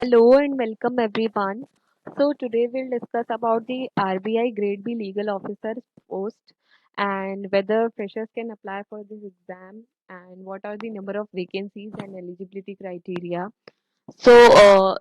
Hello and welcome everyone. So today we'll discuss about the RBI Grade B legal officer post and whether freshers can apply for this exam and what are the number of vacancies and eligibility criteria. The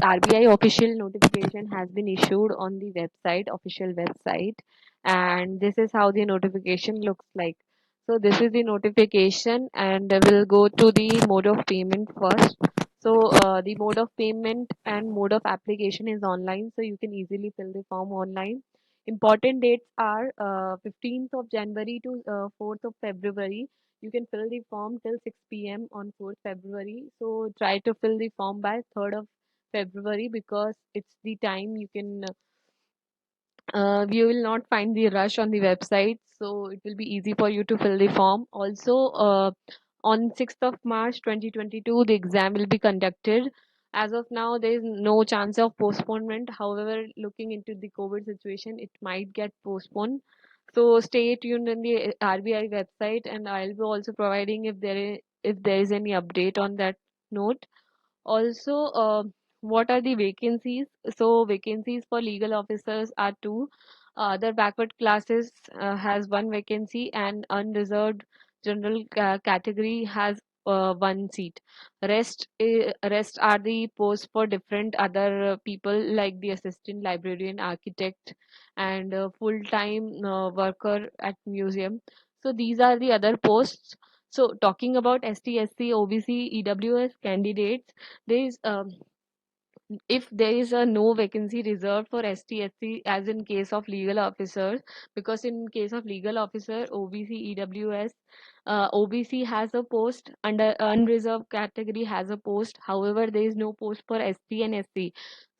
RBI official notification has been issued on the website, official website, and this is how the notification looks like. So this is the notification, and we'll go to the mode of payment first. The mode of payment and mode of application is online, so you can easily fill the form online. Important dates are 15th of January to 4th of February. You can fill the form till 6 p.m. on 4th February. So try to fill the form by 3rd of February because it's the time you will not find the rush on the website, so it will be easy for you to fill the form. Also, on 6th of March 2022, the exam will be conducted. As of now, there is no chance of postponement. However, looking into the COVID situation, it might get postponed. So stay tuned in the RBI website, and I'll be also providing if there is any update on that note. Also, what are the vacancies? So, vacancies for legal officers are two. Other backward classes has one vacancy, and unreserved general category has one seat. Rest are the posts for different other people like the assistant librarian, architect, and full-time worker at museum. So these are the other posts. So talking about ST, SC, OBC, EWS candidates, there is if there is a no vacancy reserved for ST/SC as in case of legal officers, because in case of legal officer OBC, EWS, OBC has a post, under unreserved category has a post. However, there is no post for ST and SC.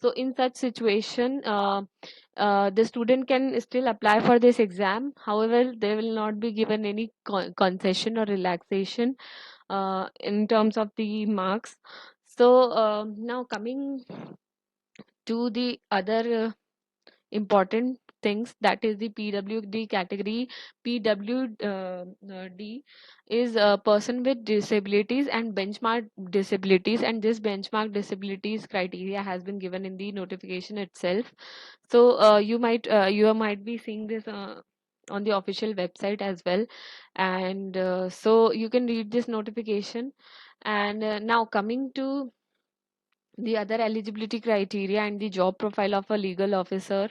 So in such situation, the student can still apply for this exam. However, they will not be given any concession or relaxation in terms of the marks. So now coming to the other important things, that is the PWD category. PWD is a person with disabilities and benchmark disabilities, and this benchmark disabilities criteria has been given in the notification itself. So you might be seeing this on the official website as well, and so you can read this notification. And now coming to the other eligibility criteria and the job profile of a legal officer.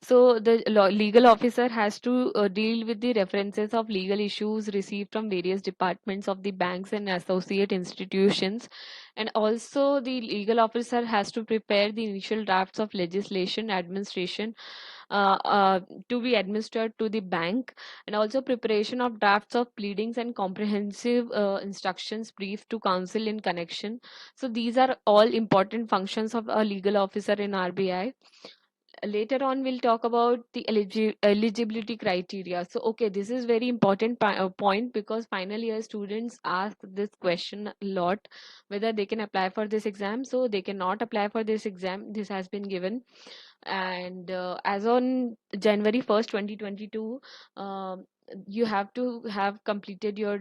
So the legal officer has to deal with the references of legal issues received from various departments of the banks and associate institutions, and also the legal officer has to prepare the initial drafts of legislation administration uh, uh, to be administered to the bank, and also preparation of drafts of pleadings and comprehensive instructions brief to counsel in connection. So these are all important functions of a legal officer in RBI. Later on, we'll talk about the eligibility criteria. So, okay, this is very important point because final year students ask this question a lot, whether they can apply for this exam. So they cannot apply for this exam. This has been given, and as on January 1st, 2022, um, you have to have completed your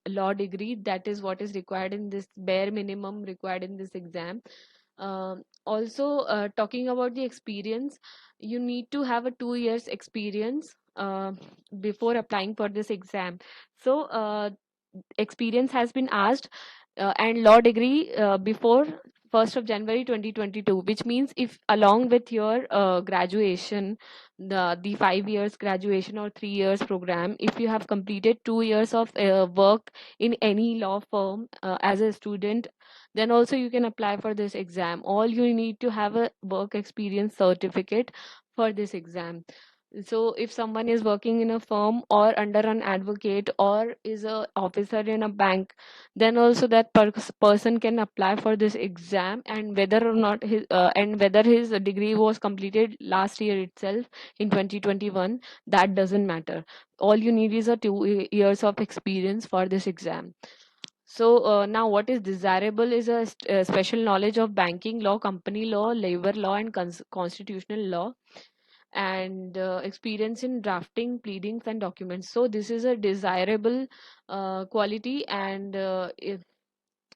law degree. That is what is required in this, bare minimum required in this exam. Also, talking about the experience, you need to have a 2 years experience before applying for this exam. So experience has been asked, and law degree before 1st of January 2022, which means if along with your graduation, the 5 years graduation or 3 years program, if you have completed 2 years of work in any law firm as a student, then also you can apply for this exam. All you need to have a work experience certificate for this exam. So if someone is working in a firm or under an advocate or is a officer in a bank, then also that person can apply for this exam, and whether or not whether his degree was completed last year itself in 2021, that doesn't matter. All you need is a 2 years of experience for this exam. So now what is desirable is a special knowledge of banking law, company law, labor law, and constitutional law, and experience in drafting pleadings and documents. So this is a desirable quality, and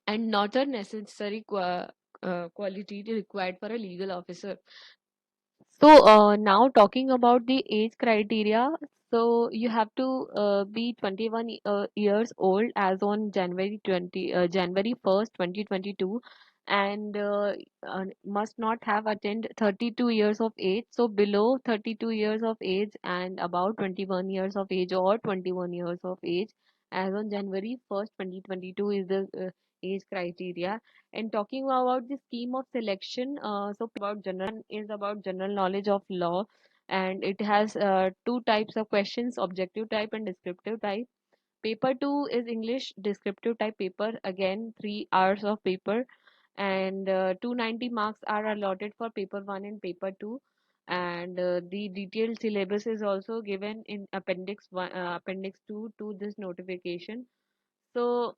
not a necessary quality required for a legal officer. So now talking about the age criteria, so you have to be 21 years old as on January 1st, 2022, and must not have attained 32 years of age. So below 32 years of age and about 21 years of age or 21 years of age as on January 1st, 2022 is the age criteria. And talking about the scheme of selection, so about general is about general knowledge of law, and it has two types of questions: objective type and descriptive type. Paper two is English descriptive type paper. Again, 3 hours of paper, and 290 marks are allotted for paper one and paper two. And the detailed syllabus is also given in appendix one, appendix two to this notification. So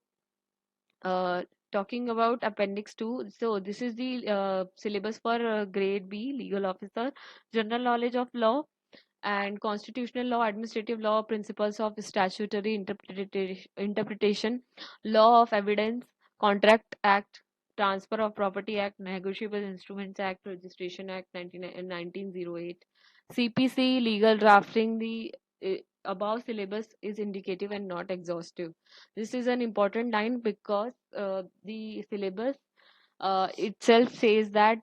uh, talking about Appendix 2, so this is the syllabus for Grade B, Legal Officer, General Knowledge of Law and Constitutional Law, Administrative Law, Principles of Statutory Interpretation, Law of Evidence, Contract Act, Transfer of Property Act, Negotiable Instruments Act, Registration Act 1908, CPC, Legal Drafting. The above syllabus is indicative and not exhaustive. This is an important line because the syllabus itself says that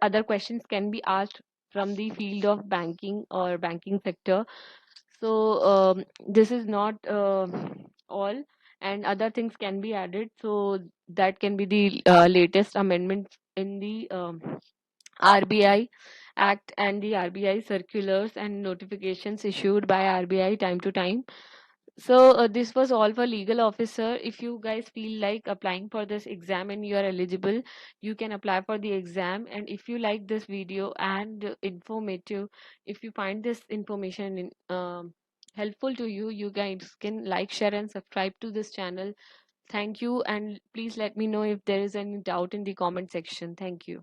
other questions can be asked from the field of banking or banking sector. So this is not all, and other things can be added. So that can be the latest amendments in the RBI Act and the RBI circulars and notifications issued by RBI time to time. So this was all for legal officer. If you guys feel like applying for this exam and you are eligible, you can apply for the exam. And if you like this video and informative, if you find this information helpful to you, you guys can like, share, and subscribe to this channel. Thank you, and please let me know if there is any doubt in the comment section. Thank you.